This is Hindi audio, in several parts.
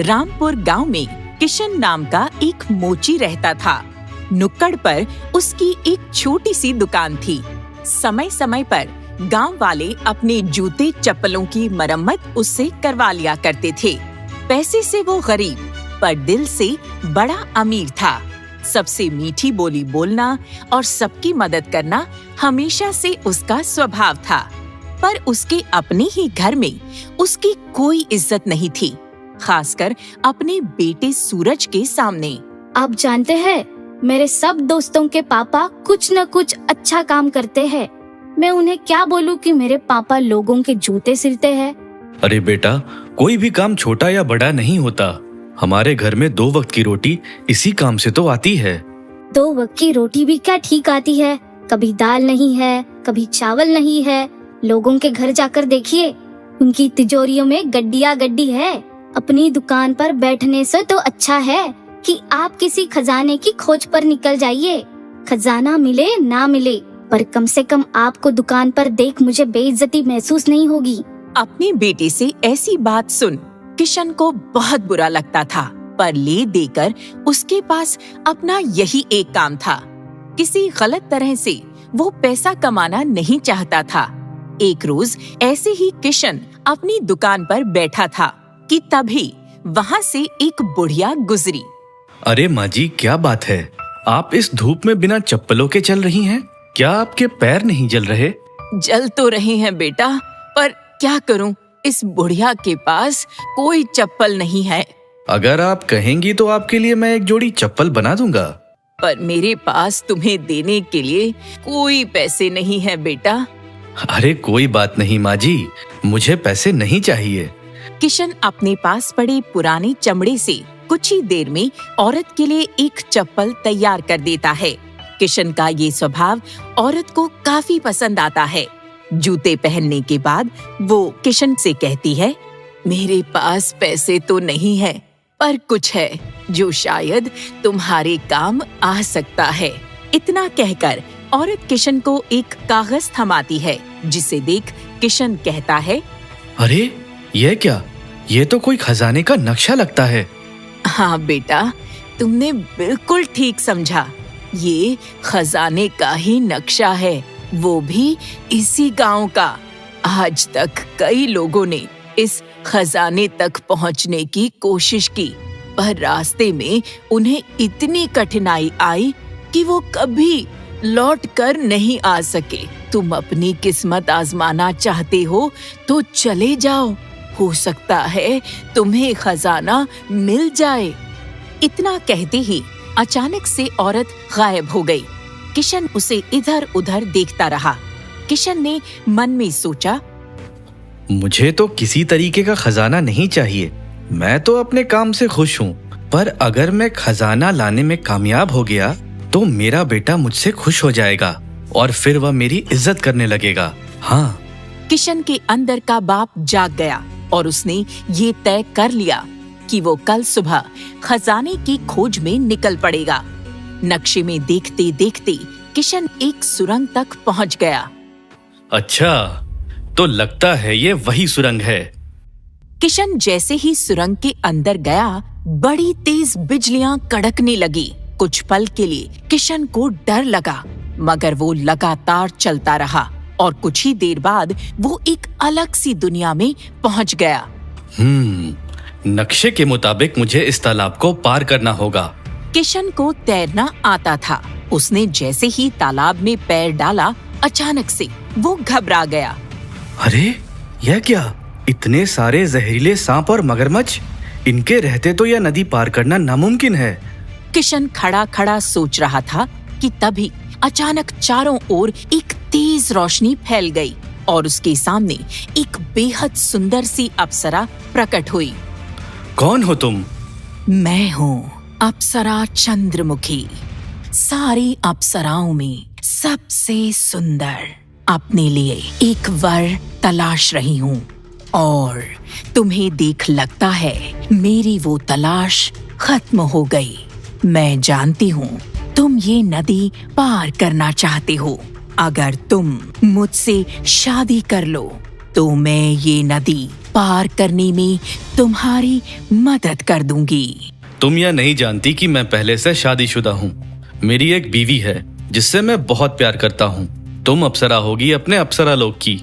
रामपुर गांव में किशन नाम का एक मोची रहता था। नुक्कड़ पर उसकी एक छोटी सी दुकान थी। समय समय पर गांव वाले अपने जूते चप्पलों की मरम्मत उससे करवा लिया करते थे। पैसे से वो गरीब पर दिल से बड़ा अमीर था। सबसे मीठी बोली बोलना और सबकी मदद करना हमेशा से उसका स्वभाव था। पर उसके अपने ही घर में उसकी कोई इज्जत नहीं थी, खासकर अपने बेटे सूरज के सामने। आप जानते हैं, मेरे सब दोस्तों के पापा कुछ न कुछ अच्छा काम करते हैं। मैं उन्हें क्या बोलूं कि मेरे पापा लोगों के जूते सिलते हैं। अरे बेटा, कोई भी काम छोटा या बड़ा नहीं होता। हमारे घर में 2 वक्त की रोटी इसी काम से तो आती है। 2 वक्त की रोटी भी क्या ठीक आती है? कभी दाल नहीं है, कभी चावल नहीं है। लोगों के घर जाकर देखिए, उनकी तिजोरियों में गड्डिया गड्डी है। अपनी दुकान पर बैठने से तो अच्छा है कि आप किसी खजाने की खोज पर निकल जाइए। खजाना मिले ना मिले, पर कम से कम आपको दुकान पर देख मुझे बेइज्जती महसूस नहीं होगी। अपने बेटे से ऐसी बात सुन किशन को बहुत बुरा लगता था, पर ले देकर उसके पास अपना यही एक काम था। किसी गलत तरह से वो पैसा कमाना नहीं चाहता था। एक रोज ऐसे ही किशन अपनी दुकान पर बैठा था कि तभी वहाँ से एक बुढ़िया गुजरी। अरे माँ जी, क्या बात है? आप इस धूप में बिना चप्पलों के चल रही हैं? क्या आपके पैर नहीं जल रहे? जल तो रहे हैं बेटा, पर क्या करूं, इस बुढ़िया के पास कोई चप्पल नहीं है। अगर आप कहेंगी तो आपके लिए मैं एक जोड़ी चप्पल बना दूंगा। पर मेरे पास तुम्हें देने के लिए कोई पैसे नहीं है बेटा। अरे कोई बात नहीं माँ जी, मुझे पैसे नहीं चाहिए। किशन अपने पास पड़े पुराने चमड़े से कुछ ही देर में औरत के लिए एक चप्पल तैयार कर देता है। किशन का ये स्वभाव औरत को काफी पसंद आता है। जूते पहनने के बाद वो किशन से कहती है, मेरे पास पैसे तो नहीं है, पर कुछ है जो शायद तुम्हारे काम आ सकता है। इतना कहकर औरत किशन को एक कागज थमाती है, जिसे देख किशन कहता है, अरे ये क्या? ये तो कोई खजाने का नक्शा लगता है। हाँ बेटा, तुमने बिल्कुल ठीक समझा। ये खजाने का ही नक्शा है, वो भी इसी गांव का। आज तक कई लोगों ने इस खजाने तक पहुंचने की कोशिश की, पर रास्ते में उन्हें इतनी कठिनाई आई कि वो कभी लौट कर नहीं आ सके। तुम अपनी किस्मत आजमाना चाहते हो तो चले जाओ, हो सकता है तुम्हें खजाना मिल जाए। इतना कहते ही अचानक से औरत गायब हो गई। किशन उसे इधर उधर देखता रहा। किशन ने मन में सोचा, मुझे तो किसी तरीके का खजाना नहीं चाहिए। मैं तो अपने काम से खुश हूँ, पर अगर मैं खजाना लाने में कामयाब हो गया तो मेरा बेटा मुझसे खुश हो जाएगा और फिर वह मेरी इज्जत करने लगेगा। हाँ। किशन के अंदर का बाप जाग गया और उसने ये तय कर लिया कि वो कल सुबह खजाने की खोज में निकल पड़ेगा। नक्शे में देखते देखते किशन एक सुरंग तक पहुंच गया। अच्छा, तो लगता है ये वही सुरंग है। किशन जैसे ही सुरंग के अंदर गया, बड़ी तेज बिजलियां कड़कने लगी। कुछ पल के लिए किशन को डर लगा, मगर वो लगातार चलता रहा और कुछ ही देर बाद वो एक अलग सी दुनिया में पहुंच गया। नक्शे के मुताबिक मुझे इस तालाब को पार करना होगा। किशन को तैरना आता था। उसने जैसे ही तालाब में पैर डाला, अचानक से वो घबरा गया। अरे यह क्या? इतने सारे जहरीले सांप और मगरमच्छ! इनके रहते तो यह नदी पार करना नामुमकिन है। किशन खड़ा खड़ा सोच रहा था कि तभी अचानक चारों ओर एक तेज रोशनी फैल गई और उसके सामने एक बेहद सुंदर सी अप्सरा प्रकट हुई। कौन हो तुम? मैं हूँ अप्सरा चंद्रमुखी, सारी अप्सराओं में सबसे सुंदर। अपने लिए एक वर तलाश रही हूँ और तुम्हें देख लगता है मेरी वो तलाश खत्म हो गई। मैं जानती हूँ तुम ये नदी पार करना चाहते हो। अगर तुम मुझसे शादी कर लो तो मैं ये नदी पार करने में तुम्हारी मदद कर दूंगी। तुम यह नहीं जानती कि मैं पहले से शादीशुदा हूँ। मेरी एक बीवी है जिससे मैं बहुत प्यार करता हूँ। तुम अप्सरा होगी अपने अप्सरा लोक की,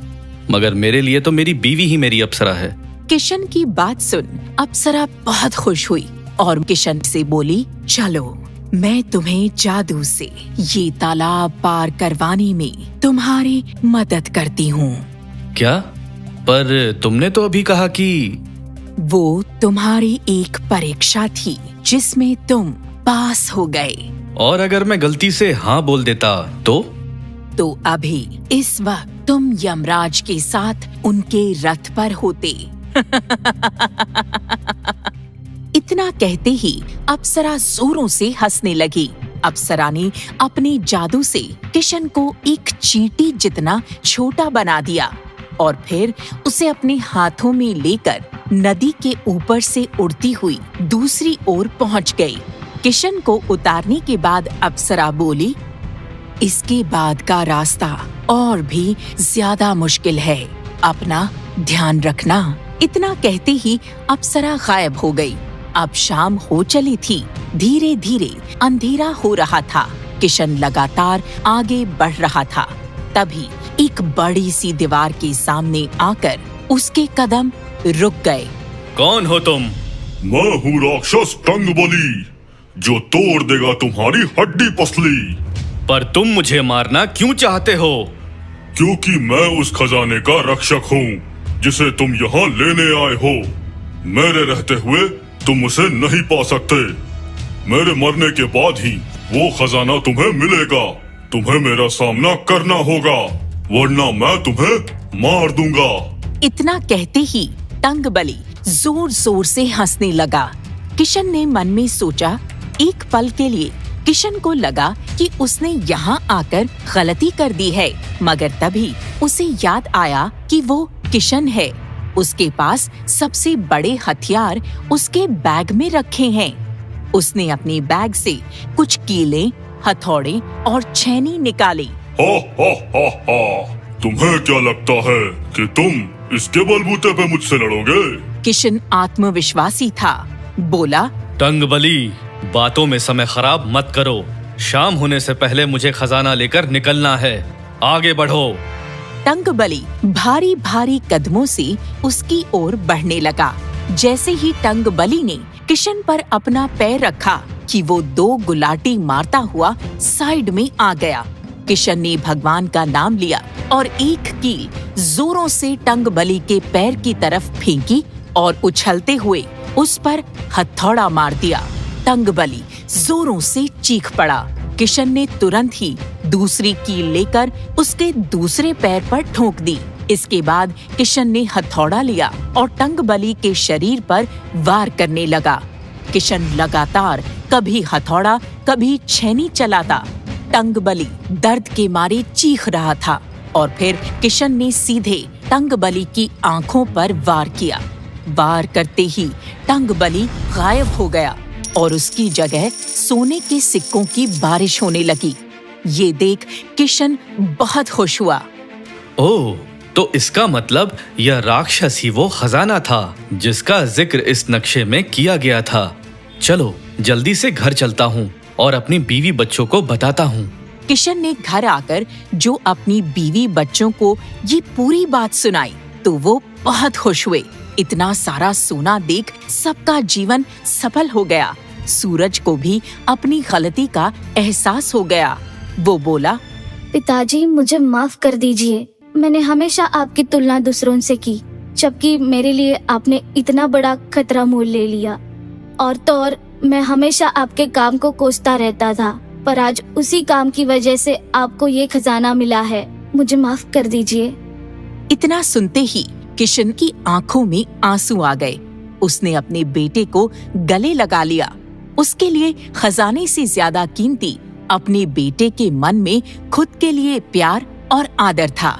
मगर मेरे लिए तो मेरी बीवी ही मेरी अप्सरा है। किशन की बात सुन अप्सरा बहुत खुश हुई और किशन से बोली, चलो मैं तुम्हें जादू से ये तालाब पार करवाने में तुम्हारी मदद करती हूँ। क्या? पर तुमने तो अभी कहा कि वो तुम्हारी एक परीक्षा थी जिसमें तुम पास हो गए। और अगर मैं गलती से हाँ बोल देता तो अभी इस वक्त तुम यमराज के साथ उनके रथ पर होते। इतना कहते ही अप्सरा जोरों से हंसने लगी। अप्सरा ने अपने जादू से किशन को एक चींटी जितना छोटा बना दिया और फिर उसे अपने हाथों में लेकर नदी के ऊपर से उड़ती हुई दूसरी ओर पहुंच गई। किशन को उतारने के बाद अप्सरा बोली, इसके बाद का रास्ता और भी ज्यादा मुश्किल है, अपना ध्यान रखना। इतना कहते ही अप्सरा गायब हो गई। अब शाम हो चली थी। धीरे धीरे अंधेरा हो रहा था। किशन लगातार आगे बढ़ रहा था। तभी एक बड़ी सी दीवार के सामने आकर उसके कदम रुक गए। कौन हो तुम? मैं हूँ राक्षस टंगबली, जो तोड़ देगा तुम्हारी हड्डी पसली। पर तुम मुझे मारना क्यों चाहते हो? क्योंकि मैं उस खजाने का रक्षक हूँ जिसे तुम यहाँ लेने आए हो। मेरे रहते हुए तुम उसे नहीं पा सकते। मेरे मरने के बाद ही वो खजाना तुम्हें मिलेगा। तुम्हें मेरा सामना करना होगा, वरना मैं तुम्हें मार दूंगा। इतना कहते ही टंगबली जोर जोर से हंसने लगा। किशन ने मन में सोचा। एक पल के लिए किशन को लगा कि उसने यहाँ आकर गलती कर दी है, मगर तभी उसे याद आया कि वो किशन है। उसके पास सबसे बड़े हथियार उसके बैग में रखे हैं। उसने अपने बैग से कुछ कीले, हथौड़े और छेनी निकाले। हा हा हा हा, तुम्हें क्या लगता है कि तुम इसके बलबूते पे मुझसे लड़ोगे? किशन आत्मविश्वासी था। बोला, टंगबली, बातों में समय खराब मत करो। शाम होने से पहले मुझे खजाना लेकर निकलना है। आगे बढ़ो। टंगबली भारी भारी कदमों से उसकी ओर बढ़ने लगा। जैसे ही टंगबली ने किशन पर अपना पैर रखा कि वो दो गुलाटी मारता हुआ साइड में आ गया। किशन ने भगवान का नाम लिया और एक कील जोरों से टंगबली के पैर की तरफ फेंकी और उछलते हुए उस पर हथौड़ा मार दिया। टंगबली जोरों से चीख पड़ा। किशन ने तुरंत ही दूसरी कील लेकर उसके दूसरे पैर पर ठोक दी। इसके बाद किशन ने हथौड़ा लिया और टंगबली के शरीर पर वार करने लगा। किशन लगातार कभी हथौड़ा कभी छेनी चलाता। टंगबली दर्द के मारे चीख रहा था और फिर किशन ने सीधे टंगबली की आंखों पर वार किया। वार करते ही टंगबली गायब हो गया और उसकी जगह सोने के सिक्कों की बारिश होने लगी। ये देख किशन बहुत खुश हुआ। ओह, तो इसका मतलब यह राक्षस ही वो खजाना था जिसका जिक्र इस नक्शे में किया गया था। चलो जल्दी से घर चलता हूँ और अपनी बीवी बच्चों को बताता हूँ। किशन ने घर आकर जो अपनी बीवी बच्चों को ये पूरी बात सुनाई तो वो बहुत खुश हुए। इतना सारा सोना देख सबका जीवन सफल हो गया। सूरज को भी अपनी गलती का एहसास हो गया। वो बोला, पिताजी मुझे माफ कर दीजिए। मैंने हमेशा आपकी तुलना दूसरों से की, जबकि मेरे लिए आपने इतना बड़ा खतरा मोल ले लिया। और तो और मैं हमेशा आपके काम को कोसता रहता था, पर आज उसी काम की वजह से आपको ये खजाना मिला है। मुझे माफ कर दीजिए। इतना सुनते ही किशन की आंखों में आंसू आ गए। उसने अपने बेटे को गले लगा लिया। उसके लिए खजाने से ज्यादा कीमती अपने बेटे के मन में खुद के लिए प्यार और आदर था।